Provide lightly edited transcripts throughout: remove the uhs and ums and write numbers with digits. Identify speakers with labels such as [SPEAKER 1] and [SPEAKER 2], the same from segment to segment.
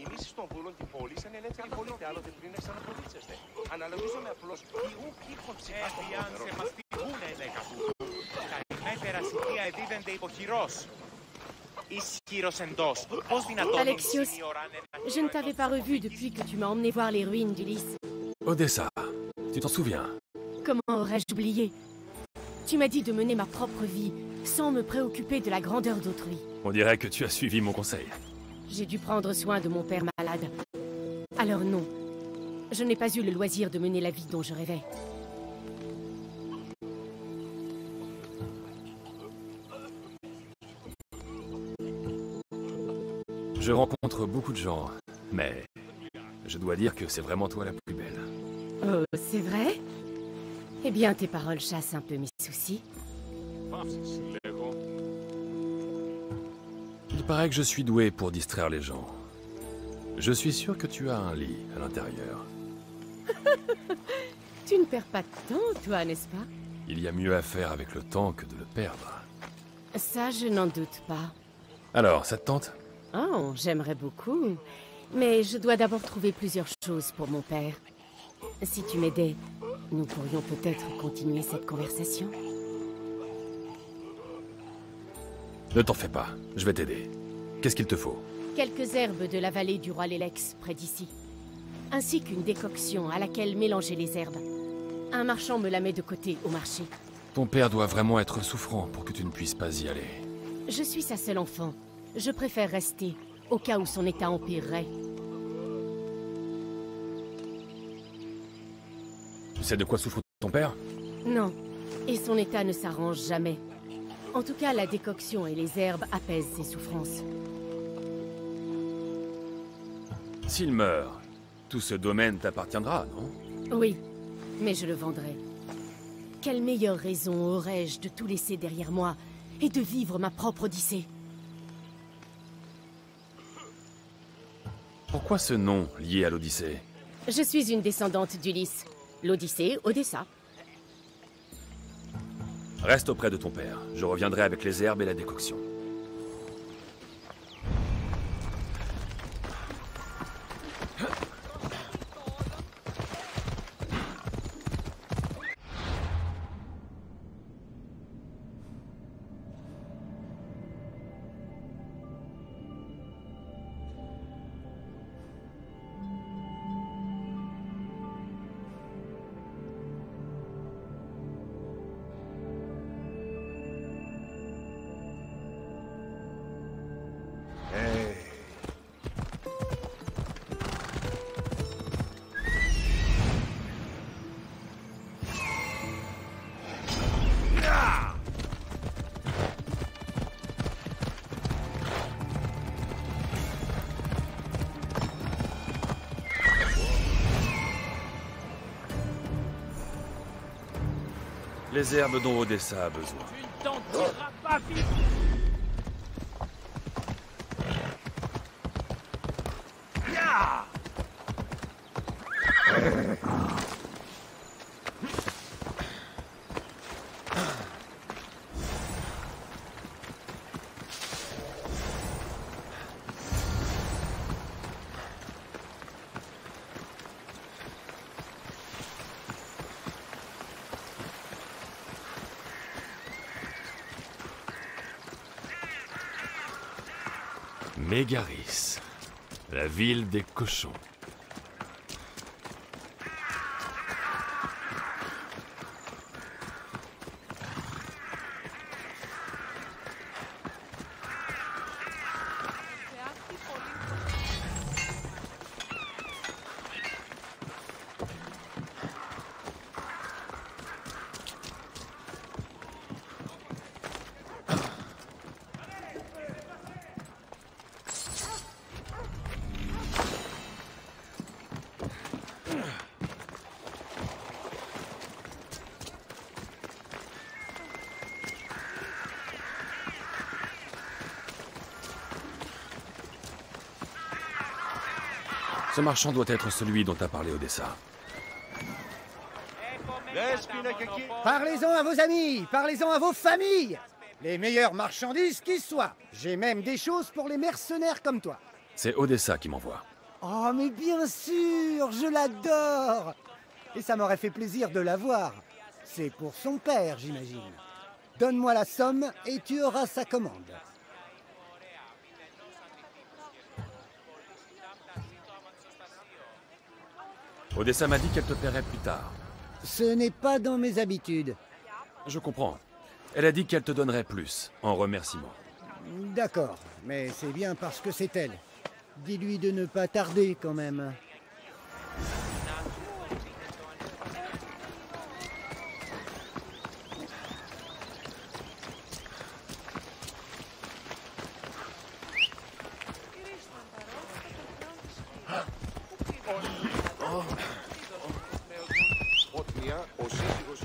[SPEAKER 1] Εμείς των βούλων την πόλη σαν ελεύθερη πολίτη, άλλοτε πριν εξαναπολύτσεστε. Αναλογίζομαι απλώς τι ουκ ψυχά στο
[SPEAKER 2] σε μαστιγούν ενέκα του. Τα ημέτερα στοιχεία εδίδενται υποχειρός. Ισχυρός εντός. Πώς δυνατόν...
[SPEAKER 3] Alexios, je ne t'avais pas revu depuis que tu m'as emmené voir les ruines d'Ulysse.
[SPEAKER 4] Odessa, tu t'en souviens?
[SPEAKER 3] Comment aurais-je oublié? Tu m'as dit de mener ma propre vie, sans me préoccuper de la grandeur d'autrui.
[SPEAKER 4] On dirait que tu as suivi mon conseil.
[SPEAKER 3] J'ai dû prendre soin de mon père malade. Alors non, je n'ai pas eu le loisir de mener la vie dont je rêvais.
[SPEAKER 4] Je rencontre beaucoup de gens, mais je dois dire que c'est vraiment toi la plus belle.
[SPEAKER 3] Oh, c'est vrai? Eh bien, tes paroles chassent un peu mes soucis.
[SPEAKER 4] Il paraît que je suis doué pour distraire les gens. Je suis sûr que tu as un lit à l'intérieur.
[SPEAKER 3] Tu ne perds pas de temps, toi, n'est-ce pas?
[SPEAKER 4] Il y a mieux à faire avec le temps que de le perdre.
[SPEAKER 3] Ça, je n'en doute pas.
[SPEAKER 4] Alors, ça te tente?
[SPEAKER 3] Oh, j'aimerais beaucoup. Mais je dois d'abord trouver plusieurs choses pour mon père. Si tu m'aidais, nous pourrions peut-être continuer cette conversation.
[SPEAKER 4] Ne t'en fais pas, je vais t'aider. Qu'est-ce qu'il te faut?
[SPEAKER 3] Quelques herbes de la vallée du roi Lélex, près d'ici. Ainsi qu'une décoction à laquelle mélanger les herbes. Un marchand me la met de côté au marché.
[SPEAKER 4] Ton père doit vraiment être souffrant pour que tu ne puisses pas y aller.
[SPEAKER 3] Je suis sa seule enfant. Je préfère rester, au cas où son état empirerait.
[SPEAKER 4] Tu sais de quoi souffre ton père?
[SPEAKER 3] Non, et son état ne s'arrange jamais. En tout cas, la décoction et les herbes apaisent ses souffrances.
[SPEAKER 4] S'il meurt, tout ce domaine t'appartiendra, non?
[SPEAKER 3] Oui, mais je le vendrai. Quelle meilleure raison aurais-je de tout laisser derrière moi et de vivre ma propre Odyssée?
[SPEAKER 4] Pourquoi ce nom lié à l'Odyssée?
[SPEAKER 3] Je suis une descendante d'Ulysse. L'Odyssée, Odessa.
[SPEAKER 4] Reste auprès de ton père. Je reviendrai avec les herbes et la décoction. Les herbes dont Odessa a besoin.
[SPEAKER 2] Tu ne t'en tireras pas vite.
[SPEAKER 4] Mégaris, la ville des cochons. Ce marchand doit être celui dont a parlé Odessa.
[SPEAKER 5] Parlez-en à vos amis, parlez-en à vos familles. Les meilleures marchandises qui soient. J'ai même des choses pour les mercenaires comme toi.
[SPEAKER 4] C'est Odessa qui m'envoie.
[SPEAKER 5] Oh, mais bien sûr, je l'adore. Et ça m'aurait fait plaisir de la voir. C'est pour son père, j'imagine. Donne-moi la somme et tu auras sa commande.
[SPEAKER 4] Odessa m'a dit qu'elle te paierait plus tard.
[SPEAKER 5] Ce n'est pas dans mes habitudes.
[SPEAKER 4] Je comprends. Elle a dit qu'elle te donnerait plus, en remerciement.
[SPEAKER 5] D'accord, mais c'est bien parce que c'est elle. Dis-lui de ne pas tarder quand même.
[SPEAKER 1] Ο σύζυγος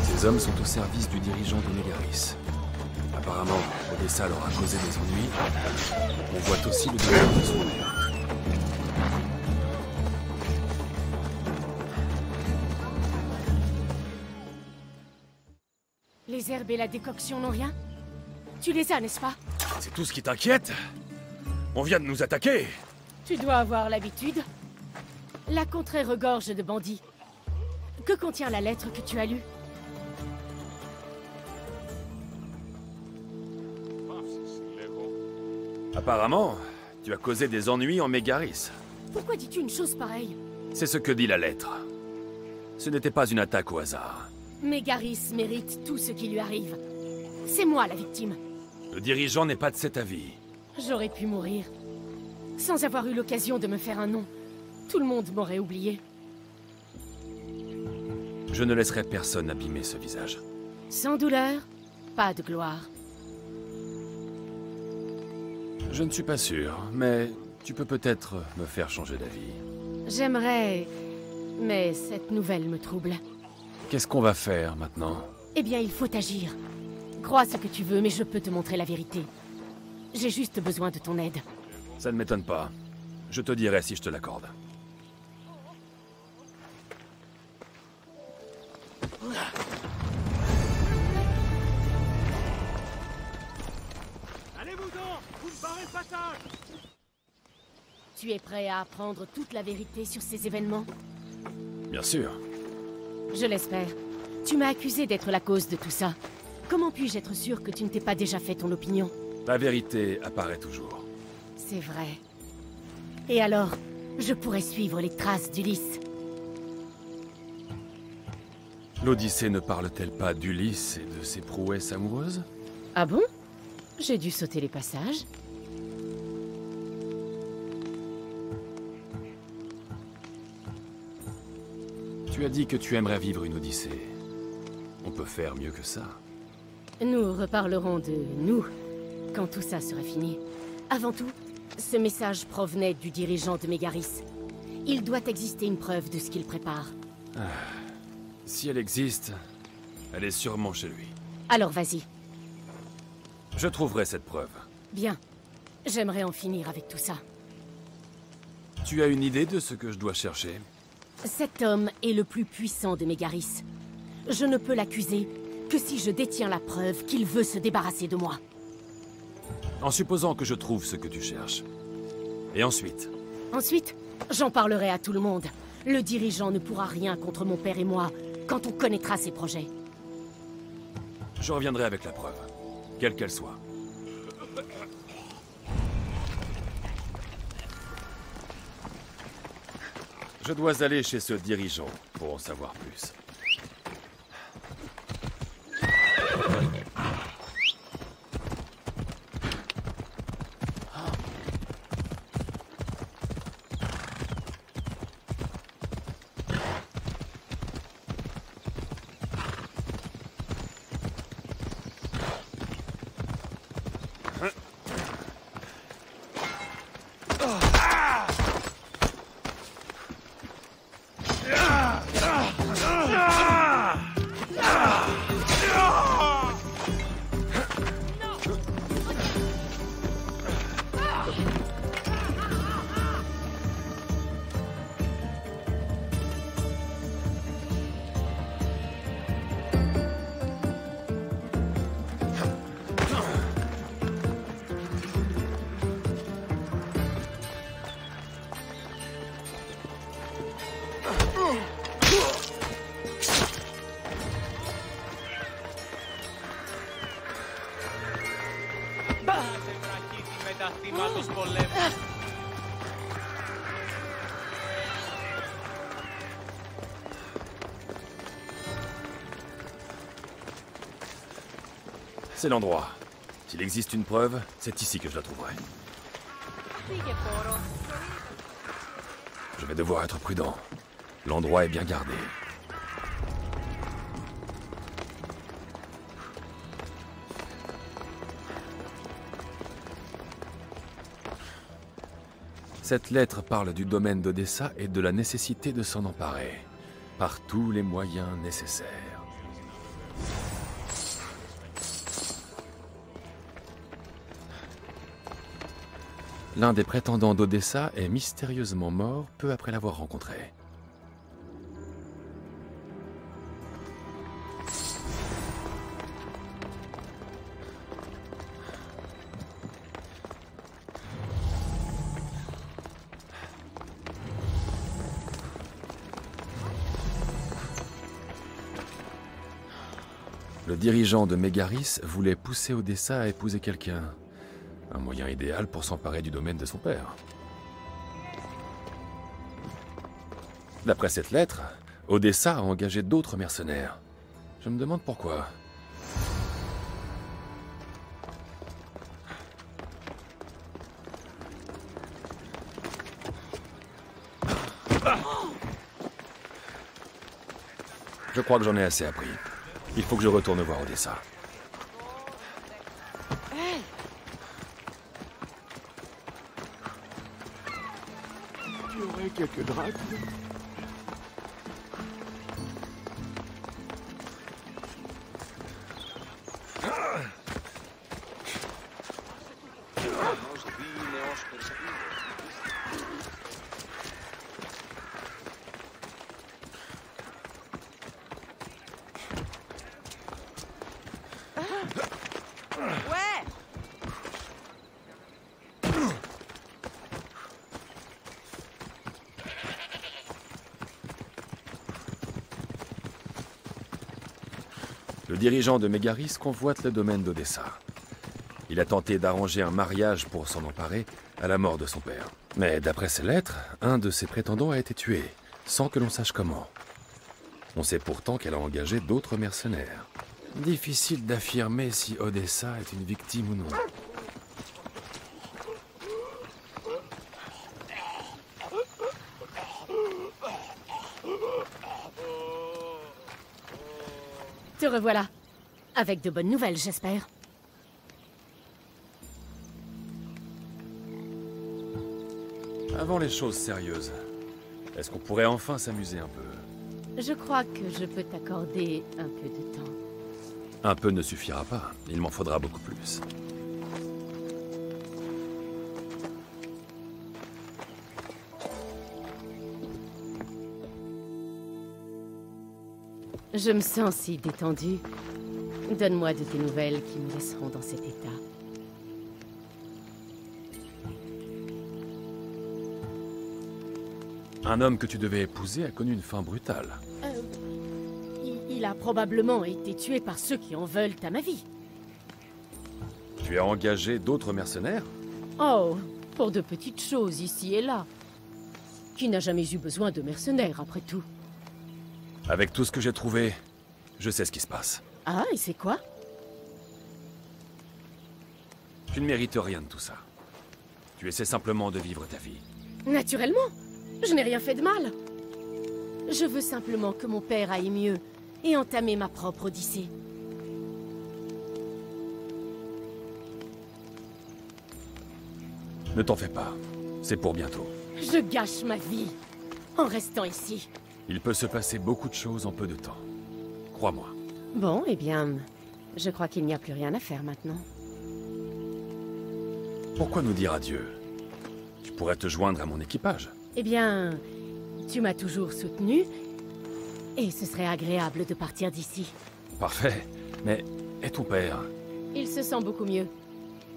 [SPEAKER 4] Ces hommes sont au service du dirigeant de Mégaris. Apparemment, Odessa leur a causé des ennuis. On voit aussi le dirigeant de son père.
[SPEAKER 3] Les herbes et la décoction n'ont rien? Tu les as, n'est-ce pas?
[SPEAKER 4] C'est tout ce qui t'inquiète? On vient de nous attaquer!
[SPEAKER 3] Tu dois avoir l'habitude. La contrée regorge de bandits. Que contient la lettre que tu as lue?
[SPEAKER 4] Apparemment, tu as causé des ennuis en Mégaris.
[SPEAKER 3] Pourquoi dis-tu une chose pareille?
[SPEAKER 4] C'est ce que dit la lettre. Ce n'était pas une attaque au hasard.
[SPEAKER 3] Mégaris mérite tout ce qui lui arrive. C'est moi la victime.
[SPEAKER 4] Le dirigeant n'est pas de cet avis.
[SPEAKER 3] J'aurais pu mourir. Sans avoir eu l'occasion de me faire un nom. Tout le monde m'aurait oublié.
[SPEAKER 4] Je ne laisserai personne abîmer ce visage.
[SPEAKER 3] Sans douleur, pas de gloire.
[SPEAKER 4] Je ne suis pas sûr, mais tu peux peut-être me faire changer d'avis.
[SPEAKER 3] J'aimerais... mais cette nouvelle me trouble.
[SPEAKER 4] Qu'est-ce qu'on va faire maintenant?
[SPEAKER 3] Eh bien, il faut agir. Crois ce que tu veux, mais je peux te montrer la vérité. J'ai juste besoin de ton aide.
[SPEAKER 4] Ça ne m'étonne pas. Je te dirai si je te l'accorde.
[SPEAKER 2] Allez-vous-en! Vous me barrez le passage!
[SPEAKER 3] Tu es prêt à apprendre toute la vérité sur ces événements?
[SPEAKER 4] Bien sûr.
[SPEAKER 3] Je l'espère. Tu m'as accusé d'être la cause de tout ça. Comment puis-je être sûr que tu ne t'es pas déjà fait ton opinion?
[SPEAKER 4] La vérité apparaît toujours.
[SPEAKER 3] C'est vrai. Et alors, je pourrais suivre les traces d'Ulysse.
[SPEAKER 4] L'Odyssée ne parle-t-elle pas d'Ulysse et de ses prouesses amoureuses?
[SPEAKER 3] Ah bon? J'ai dû sauter les passages.
[SPEAKER 4] Tu as dit que tu aimerais vivre une Odyssée. On peut faire mieux que ça.
[SPEAKER 3] Nous reparlerons de nous, quand tout ça sera fini. Avant tout, ce message provenait du dirigeant de Mégaris. Il doit exister une preuve de ce qu'il prépare.
[SPEAKER 4] Si elle existe, elle est sûrement chez lui.
[SPEAKER 3] Alors vas-y.
[SPEAKER 4] Je trouverai cette preuve.
[SPEAKER 3] Bien. J'aimerais en finir avec tout ça.
[SPEAKER 4] Tu as une idée de ce que je dois chercher?
[SPEAKER 3] Cet homme est le plus puissant de Mégaris. Je ne peux l'accuser que si je détiens la preuve qu'il veut se débarrasser de moi.
[SPEAKER 4] En supposant que je trouve ce que tu cherches. Et ensuite?
[SPEAKER 3] Ensuite, j'en parlerai à tout le monde. Le dirigeant ne pourra rien contre mon père et moi quand on connaîtra ses projets.
[SPEAKER 4] Je reviendrai avec la preuve, quelle qu'elle soit. Je dois aller chez ce dirigeant pour en savoir plus. C'est l'endroit. S'il existe une preuve, c'est ici que je la trouverai. Je vais devoir être prudent. L'endroit est bien gardé. Cette lettre parle du domaine d'Odessa et de la nécessité de s'en emparer, par tous les moyens nécessaires. L'un des prétendants d'Odessa est mystérieusement mort peu après l'avoir rencontré. Le dirigeant de Mégaris voulait pousser Odessa à épouser quelqu'un. Un moyen idéal pour s'emparer du domaine de son père. D'après cette lettre, Odessa a engagé d'autres mercenaires. Je me demande pourquoi. Je crois que j'en ai assez appris. Il faut que je retourne voir Odessa.
[SPEAKER 6] Tu aurais quelques drachmes?
[SPEAKER 4] Le dirigeant de Mégaris convoite le domaine d'Odessa. Il a tenté d'arranger un mariage pour s'en emparer à la mort de son père. Mais d'après ses lettres, un de ses prétendants a été tué, sans que l'on sache comment. On sait pourtant qu'elle a engagé d'autres mercenaires. Difficile d'affirmer si Odessa est une victime ou non.
[SPEAKER 3] Te revoilà. Avec de bonnes nouvelles, j'espère.
[SPEAKER 4] Avant les choses sérieuses, est-ce qu'on pourrait enfin s'amuser un peu?
[SPEAKER 3] Je crois que je peux t'accorder un peu de temps.
[SPEAKER 4] Un peu ne suffira pas, il m'en faudra beaucoup plus.
[SPEAKER 3] Je me sens si détendue. Donne-moi de tes nouvelles qui me laisseront dans cet état.
[SPEAKER 4] Un homme que tu devais épouser a connu une fin brutale.
[SPEAKER 3] Il a probablement été tué par ceux qui en veulent à ma vie.
[SPEAKER 4] Tu as engagé d'autres mercenaires?
[SPEAKER 3] Oh, pour de petites choses ici et là. Qui n'a jamais eu besoin de mercenaires, après tout?
[SPEAKER 4] Avec tout ce que j'ai trouvé, je sais ce qui se passe.
[SPEAKER 3] Ah, et c'est quoi?
[SPEAKER 4] Tu ne mérites rien de tout ça. Tu essaies simplement de vivre ta vie.
[SPEAKER 3] Naturellement. Je n'ai rien fait de mal. Je veux simplement que mon père aille mieux et entamer ma propre odyssée.
[SPEAKER 4] Ne t'en fais pas. C'est pour bientôt.
[SPEAKER 3] Je gâche ma vie en restant ici.
[SPEAKER 4] Il peut se passer beaucoup de choses en peu de temps. Crois-moi.
[SPEAKER 3] Bon, eh bien, je crois qu'il n'y a plus rien à faire maintenant.
[SPEAKER 4] Pourquoi nous dire adieu? Tu pourrais te joindre à mon équipage.
[SPEAKER 3] Eh bien, tu m'as toujours soutenu, et ce serait agréable de partir d'ici.
[SPEAKER 4] Parfait. Mais, et ton père?
[SPEAKER 3] Il se sent beaucoup mieux,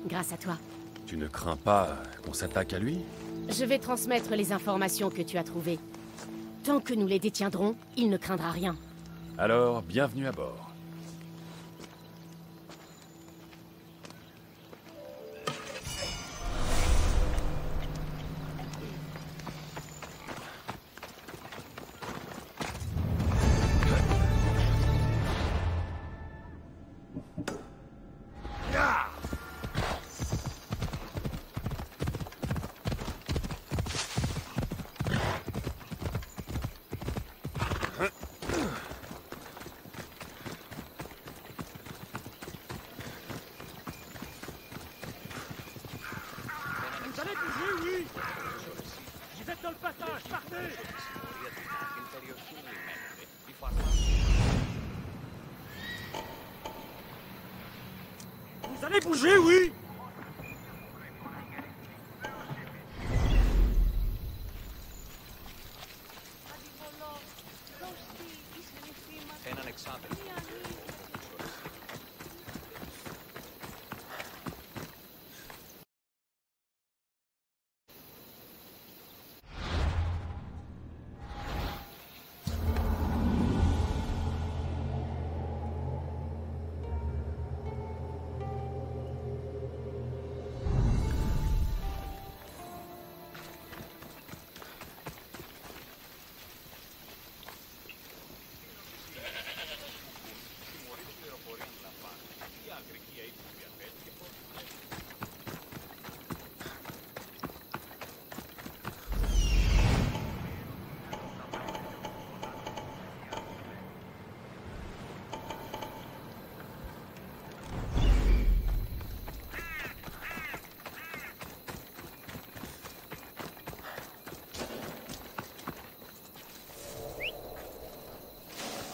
[SPEAKER 3] grâce à toi.
[SPEAKER 4] Tu ne crains pas qu'on s'attaque à lui?
[SPEAKER 3] Je vais transmettre les informations que tu as trouvées. Tant que nous les détiendrons, il ne craindra rien.
[SPEAKER 4] Alors, bienvenue à bord.
[SPEAKER 1] Vous allez bouger, oui! Vous êtes dans le passage, partez! Vous allez bouger, oui!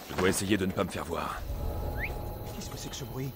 [SPEAKER 4] Je dois essayer de ne pas me faire voir.
[SPEAKER 5] Qu'est-ce que c'est que ce bruit?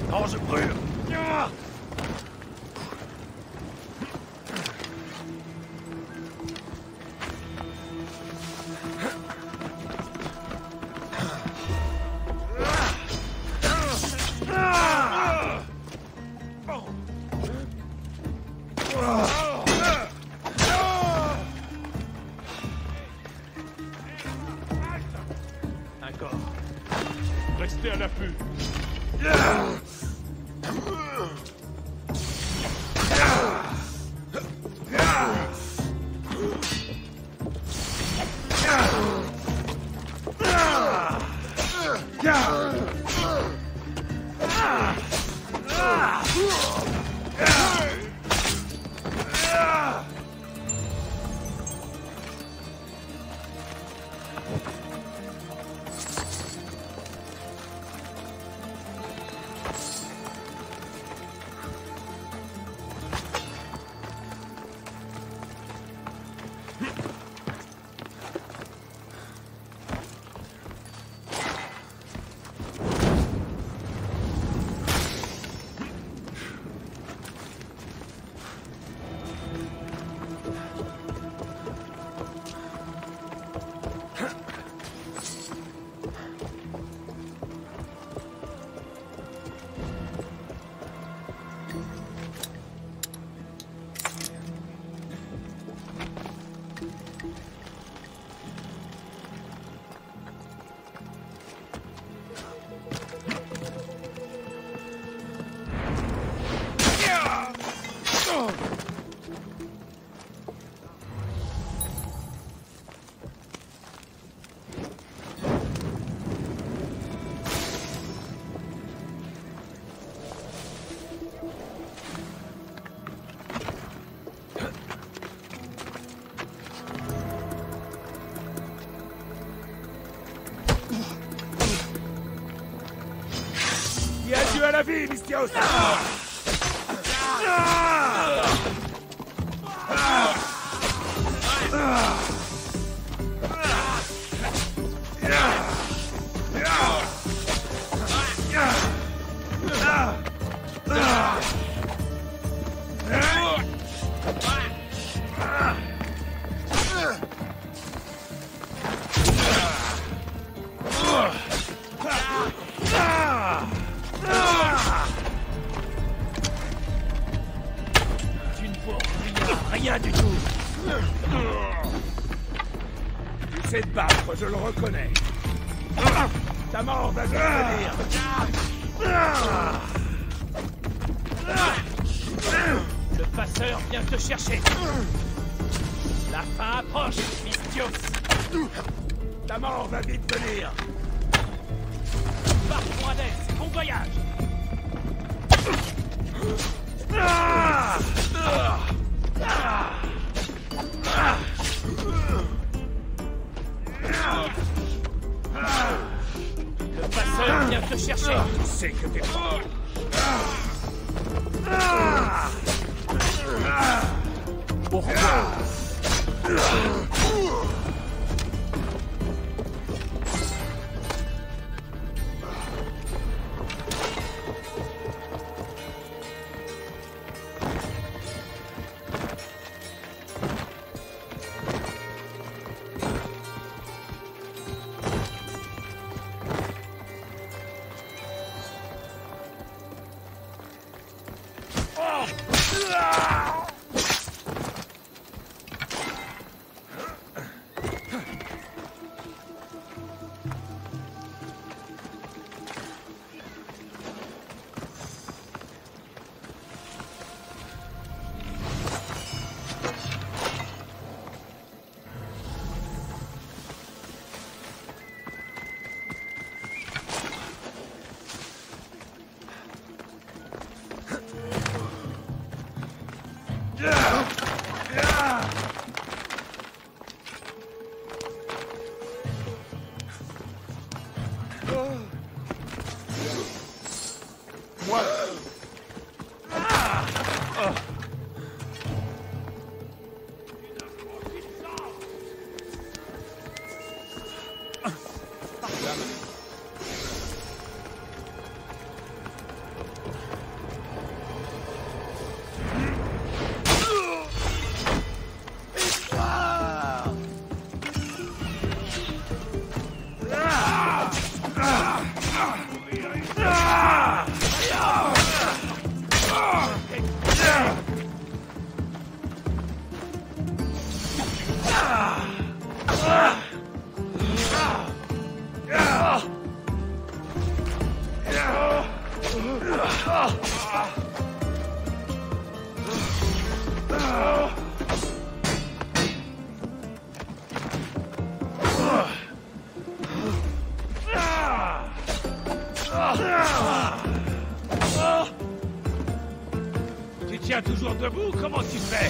[SPEAKER 1] Non, je brûle.
[SPEAKER 2] D'accord. Restez à l'affût.
[SPEAKER 1] Adieu à la vie, Mystios.
[SPEAKER 6] sais te battre, je le reconnais. Ta mort va vite venir.
[SPEAKER 7] Le passeur vient te chercher. La fin approche, Mystios.
[SPEAKER 6] Ta mort va vite venir.
[SPEAKER 7] Pars pour Hades, bon voyage. Le passeur vient te chercher.
[SPEAKER 6] Je sais que t'es fort. Tu tiens toujours debout? Comment tu fais?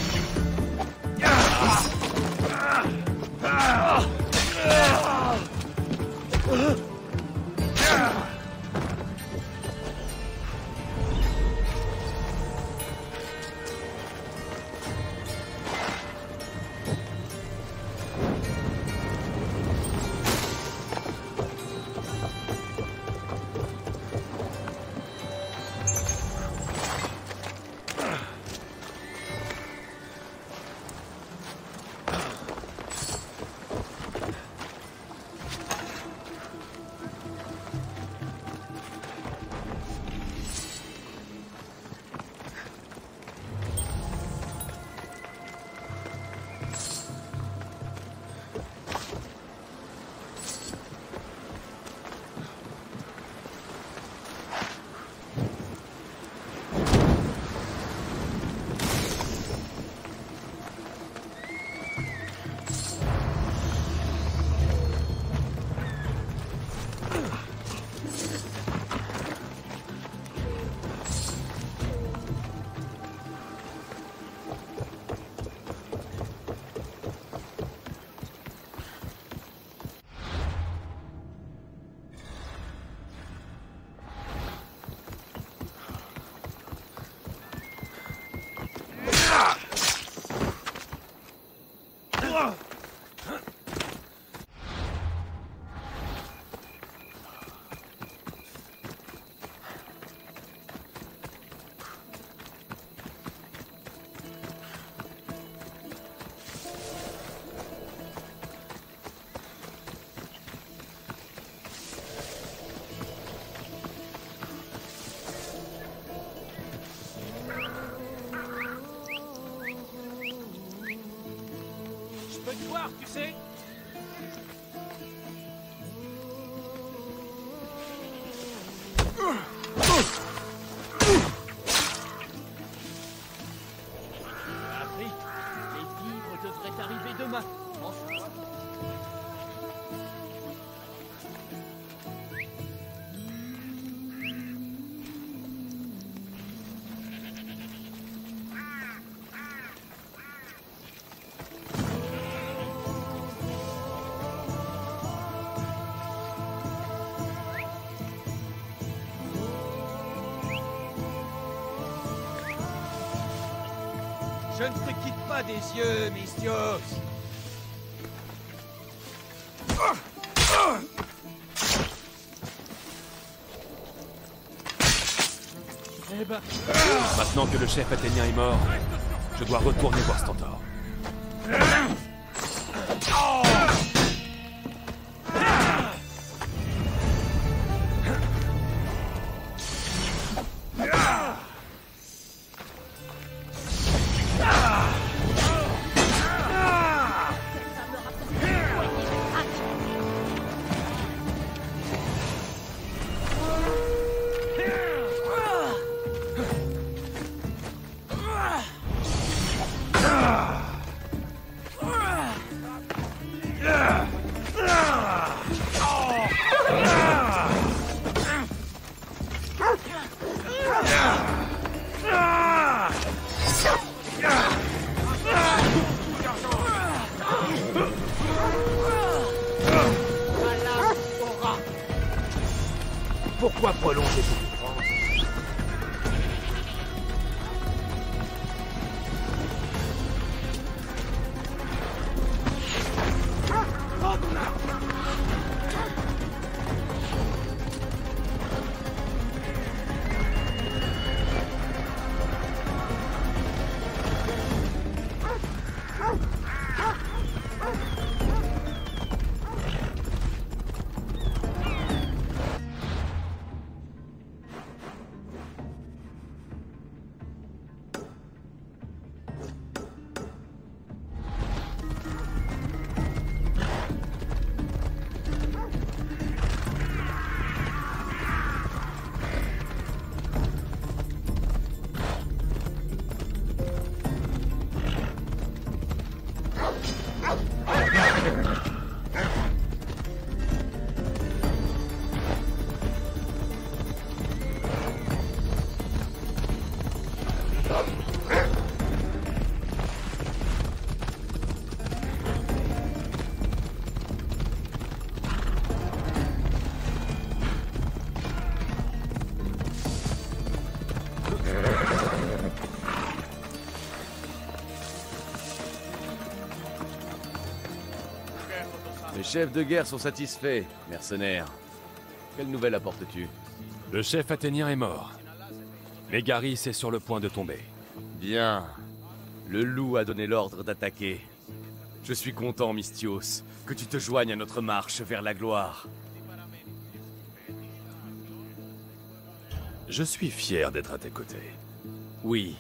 [SPEAKER 7] Tu sais, Appris. Les vivres devraient arriver demain. Enfin.
[SPEAKER 6] Je ne te quitte pas des yeux, Mystios.
[SPEAKER 7] Eh ben,
[SPEAKER 4] Maintenant que le chef athénien est mort, je dois retourner voir Stentor.
[SPEAKER 6] Pourquoi prolonger cette souffrance?
[SPEAKER 8] Les chefs de guerre sont satisfaits, mercenaires. Quelle nouvelle apportes-tu?
[SPEAKER 4] Le chef athénien est mort. Mégaris est sur le point de tomber.
[SPEAKER 8] Bien. Le loup a donné l'ordre d'attaquer. Je suis content, Mystios, que tu te joignes à notre marche vers la gloire.
[SPEAKER 4] Je suis fier d'être à tes côtés.
[SPEAKER 8] Oui,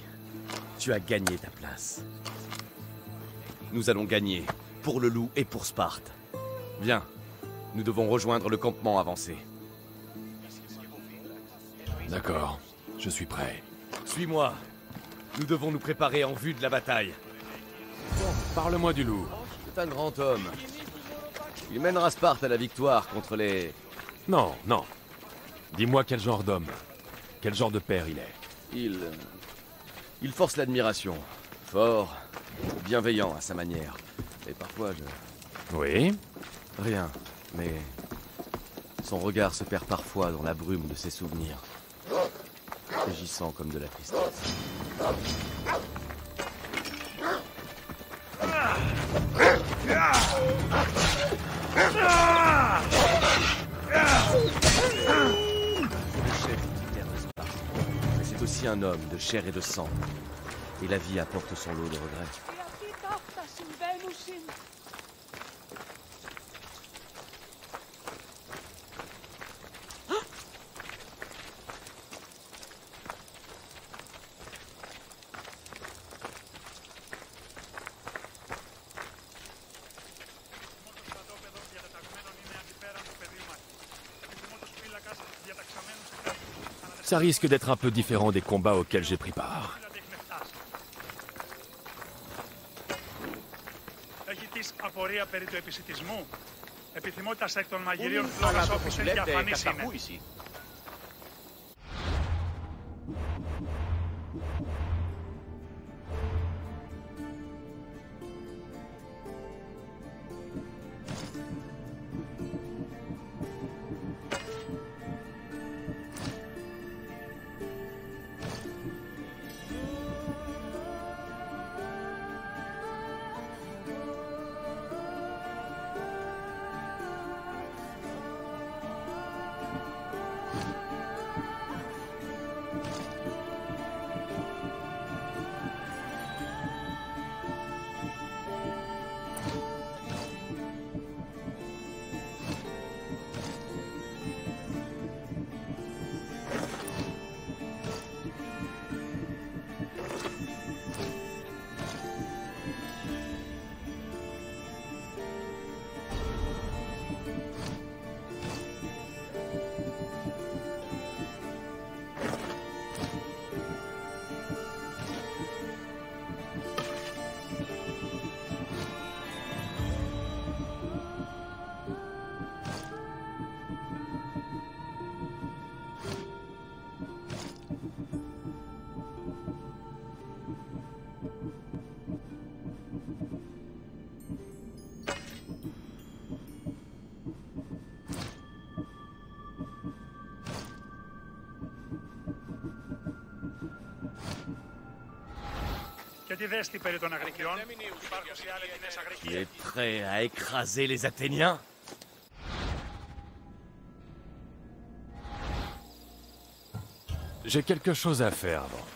[SPEAKER 8] tu as gagné ta place. Nous allons gagner, pour le loup et pour Sparte. Viens, nous devons rejoindre le campement avancé.
[SPEAKER 4] D'accord, je suis prêt.
[SPEAKER 8] Suis-moi. Nous devons nous préparer en vue de la bataille.
[SPEAKER 4] Parle-moi du loup.
[SPEAKER 8] C'est un grand homme. Il mènera Sparte à la victoire contre les...
[SPEAKER 4] Non, non. Dis-moi quel genre d'homme, quel genre de père il est.
[SPEAKER 8] Il force l'admiration. Fort, bienveillant à sa manière. Et parfois je...
[SPEAKER 4] Oui?
[SPEAKER 8] Rien, mais... Son regard se perd parfois dans la brume de ses souvenirs. Et j'y sens comme de la tristesse. C'est aussi un homme de chair et de sang. Et la vie apporte son lot de regrets.
[SPEAKER 4] Ça risque d'être un peu différent des combats auxquels j'ai pris part.
[SPEAKER 9] Έχεις απορία περί του επισιτισμού. Επιθυμότητας εκ των μαγειρίων
[SPEAKER 2] Αλλά
[SPEAKER 9] φλόγας
[SPEAKER 2] το
[SPEAKER 9] όπως
[SPEAKER 2] που
[SPEAKER 9] είναι
[SPEAKER 2] λέτε
[SPEAKER 9] διαφανής είναι.
[SPEAKER 2] κατακούηση.
[SPEAKER 9] Και τι δέστη περί των Αγρικιών. Υπάρχουν σε άλλες κοινές
[SPEAKER 8] Tu
[SPEAKER 9] Αγρικίες.
[SPEAKER 8] es prêt à écraser les Athéniens?
[SPEAKER 4] J'ai quelque chose à faire avant.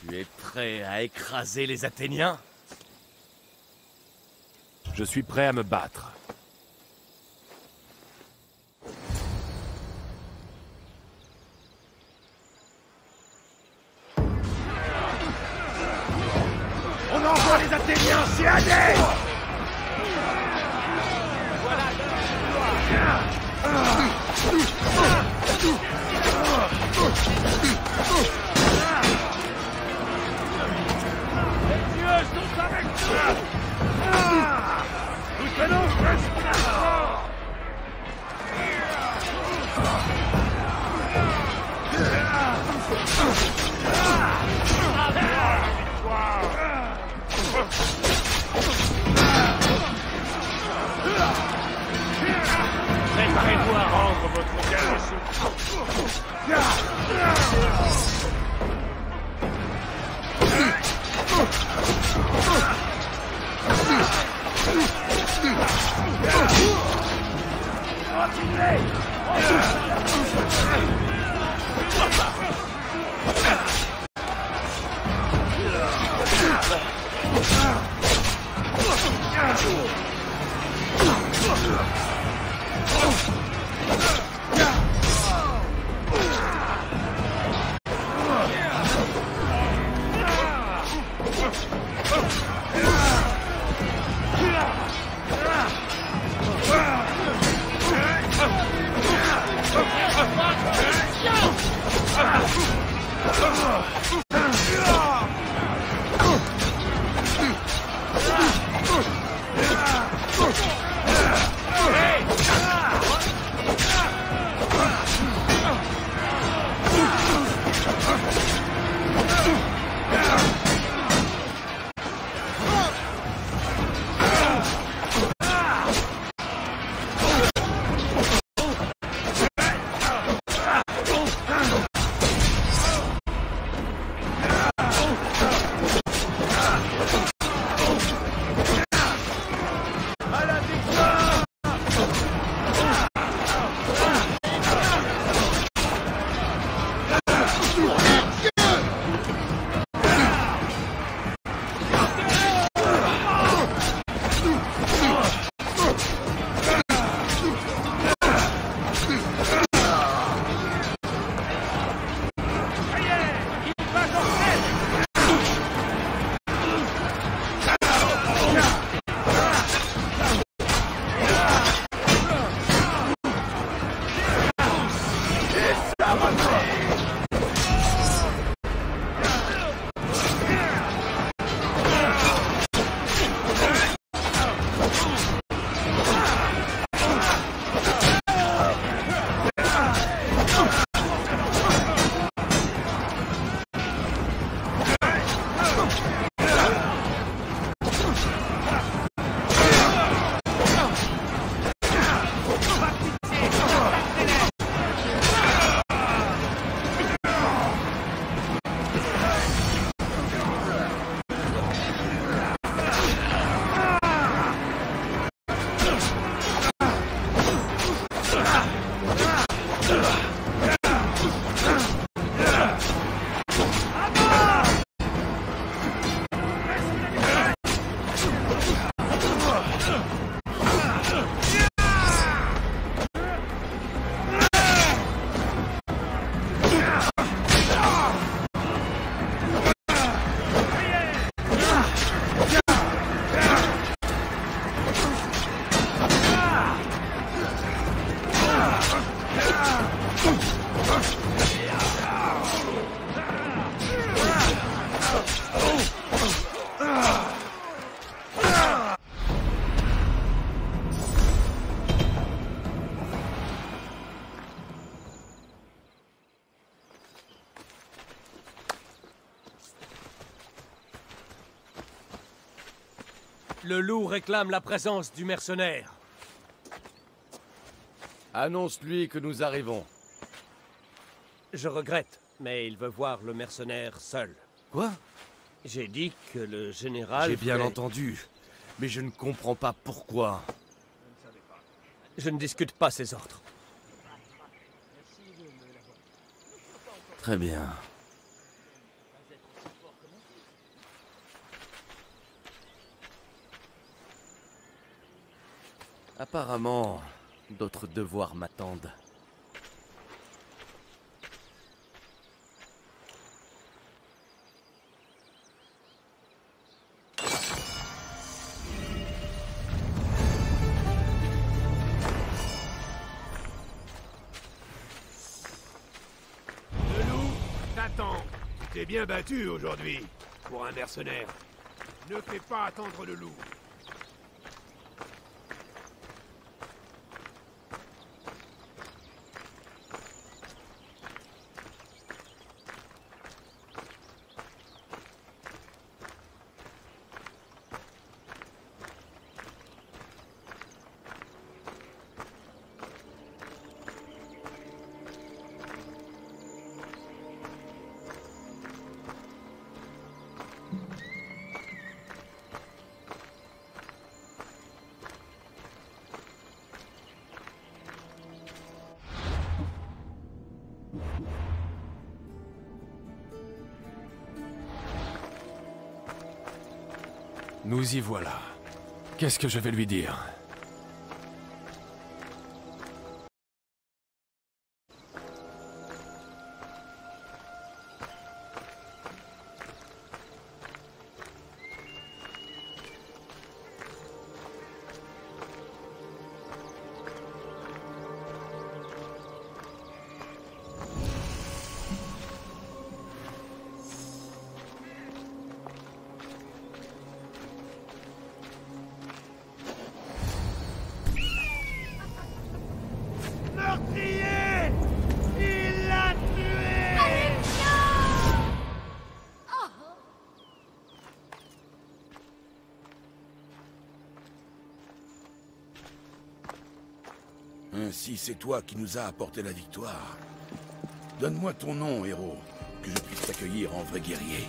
[SPEAKER 8] Tu es prêt à écraser les Athéniens?
[SPEAKER 4] Je suis prêt à me battre.
[SPEAKER 6] On envoie les Athéniens, c'est allez!
[SPEAKER 9] Préparez-vous à rendre votre gain.
[SPEAKER 7] Le loup réclame la présence du mercenaire.
[SPEAKER 8] Annonce-lui que nous arrivons.
[SPEAKER 7] Je regrette, mais il veut voir le mercenaire seul.
[SPEAKER 8] Quoi?
[SPEAKER 7] J'ai dit que le général...
[SPEAKER 8] J'ai bien entendu, mais je ne comprends pas pourquoi.
[SPEAKER 7] Je ne discute pas ses ordres.
[SPEAKER 8] Très bien. Apparemment, d'autres devoirs m'attendent.
[SPEAKER 6] Le loup t'attend. Tu t'es bien battu aujourd'hui, pour un mercenaire. Ne fais pas attendre le loup.
[SPEAKER 4] Nous y voilà. Qu'est-ce que je vais lui dire?
[SPEAKER 6] Meurtrier! Il l'a tué!
[SPEAKER 10] Ainsi, c'est toi qui nous as apporté la victoire. Donne-moi ton nom, héros, que je puisse t'accueillir en vrai guerrier.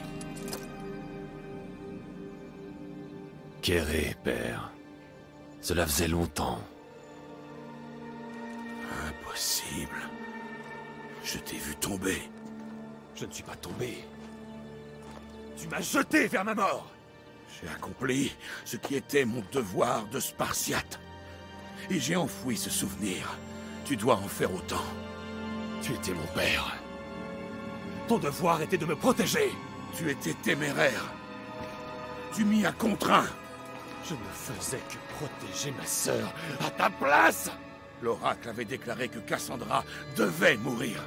[SPEAKER 4] Kéré, père. Cela faisait longtemps.
[SPEAKER 10] Impossible. Je t'ai vu tomber.
[SPEAKER 6] Je ne suis pas tombé. Tu m'as jeté vers ma mort.
[SPEAKER 10] J'ai accompli ce qui était mon devoir de Spartiate. Et j'ai enfoui ce souvenir. Tu dois en faire autant. Tu étais mon père.
[SPEAKER 6] Ton devoir était de me protéger.
[SPEAKER 10] Tu étais téméraire. Tu m'y as contraint.
[SPEAKER 6] Je ne faisais que protéger ma sœur à ta place.
[SPEAKER 10] L'oracle avait déclaré que Cassandra devait mourir.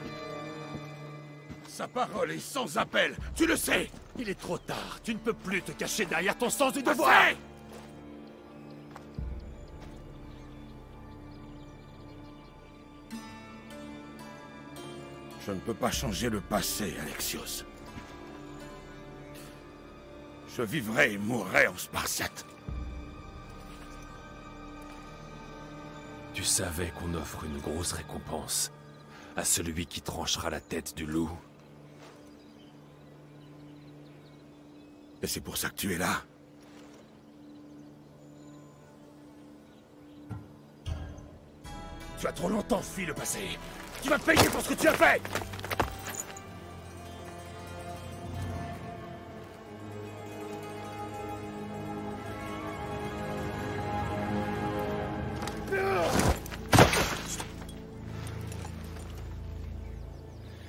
[SPEAKER 10] Sa parole est sans appel, tu le sais.
[SPEAKER 6] Il est trop tard. Tu ne peux plus te cacher derrière ton sens du devoir.
[SPEAKER 10] Assez! Je ne peux pas changer le passé, Alexios. Je vivrai et mourrai en Spartiate.
[SPEAKER 4] Tu savais qu'on offre une grosse récompense à celui qui tranchera la tête du loup.
[SPEAKER 10] Et c'est pour ça que tu es là?
[SPEAKER 6] Tu as trop longtemps fui le passé. Tu vas payer pour ce que tu as fait!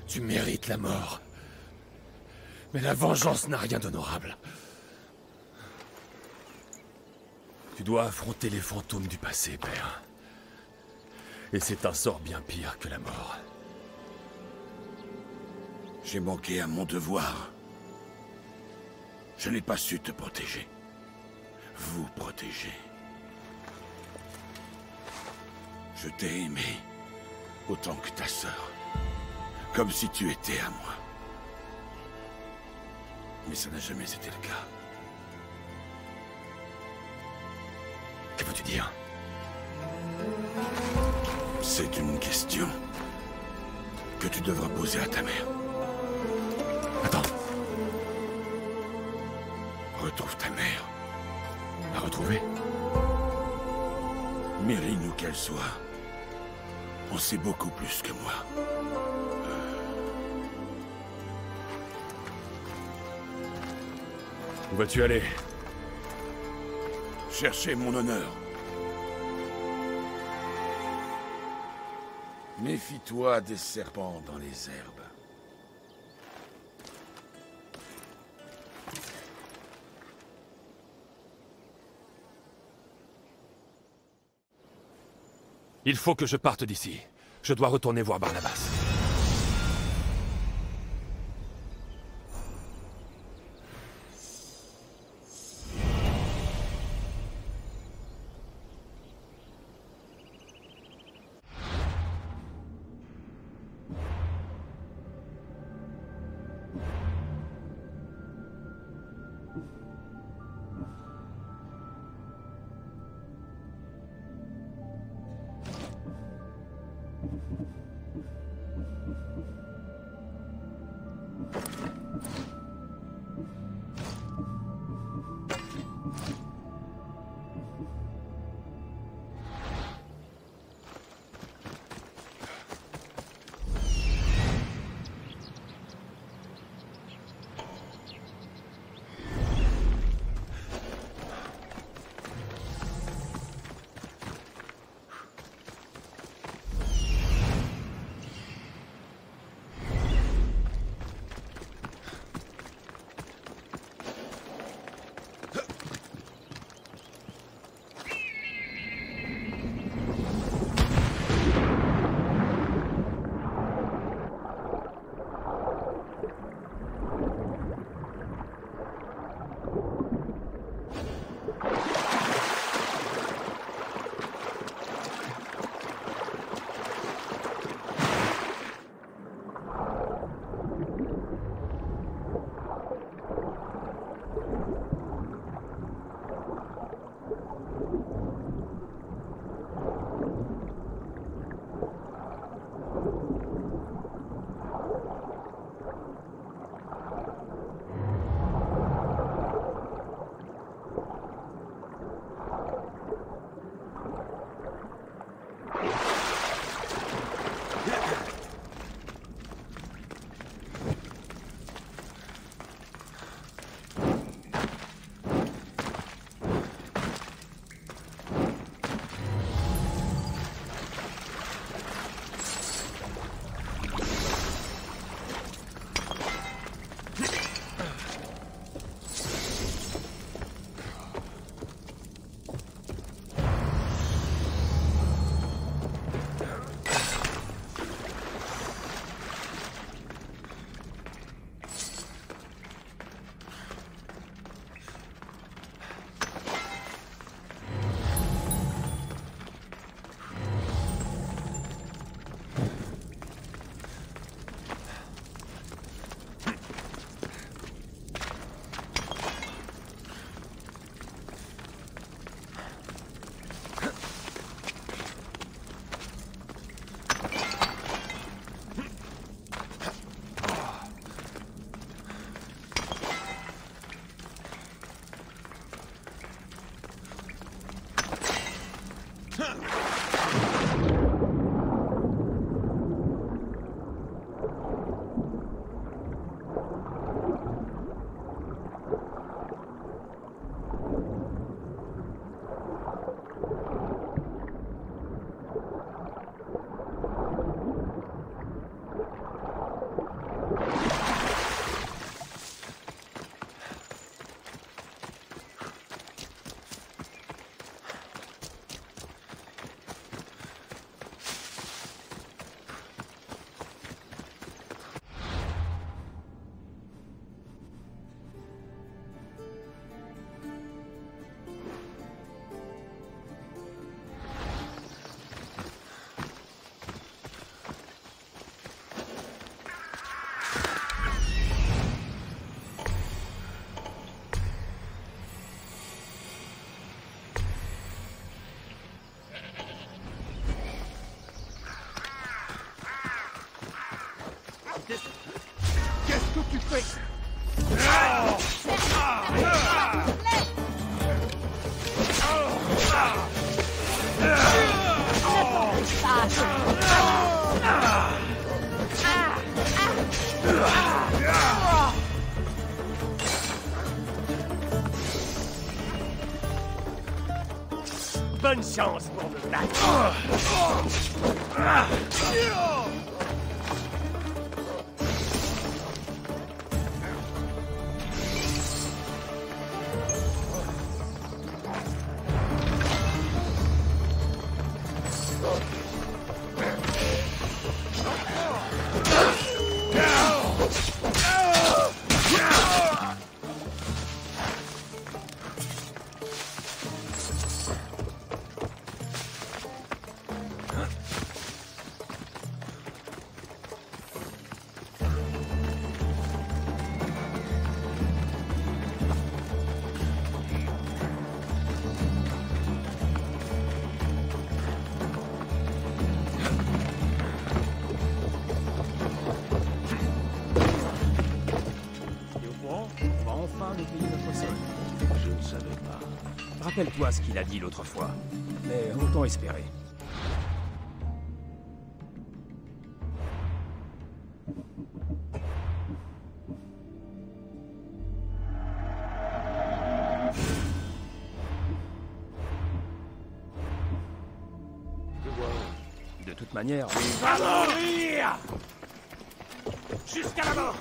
[SPEAKER 4] Tu mérites la mort. Mais la vengeance n'a rien d'honorable. Tu dois affronter les fantômes du passé, père. Et c'est un sort bien pire que la mort.
[SPEAKER 10] J'ai manqué à mon devoir. Je n'ai pas su te protéger. Vous protéger. Je t'ai aimé autant que ta sœur. Comme si tu étais à moi. Mais ça n'a jamais été le cas.
[SPEAKER 4] Que veux-tu dire?
[SPEAKER 10] C'est une question que tu devras poser à ta mère.
[SPEAKER 4] Attends.
[SPEAKER 10] Retrouve ta mère.
[SPEAKER 4] La retrouver?
[SPEAKER 10] Myrrine ou qu'elle soit, on sait beaucoup plus que moi.
[SPEAKER 4] Où vas-tu aller?
[SPEAKER 10] Chercher mon honneur. Méfie-toi des serpents dans les herbes.
[SPEAKER 4] Il faut que je parte d'ici. Je dois retourner voir Barnabas.
[SPEAKER 7] Bonne chance pour me battre.
[SPEAKER 6] Je ne savais pas. Rappelle-toi ce qu'il a dit l'autre fois. Mais autant espérer. De toute manière...
[SPEAKER 7] Va mourir! Jusqu'à la mort!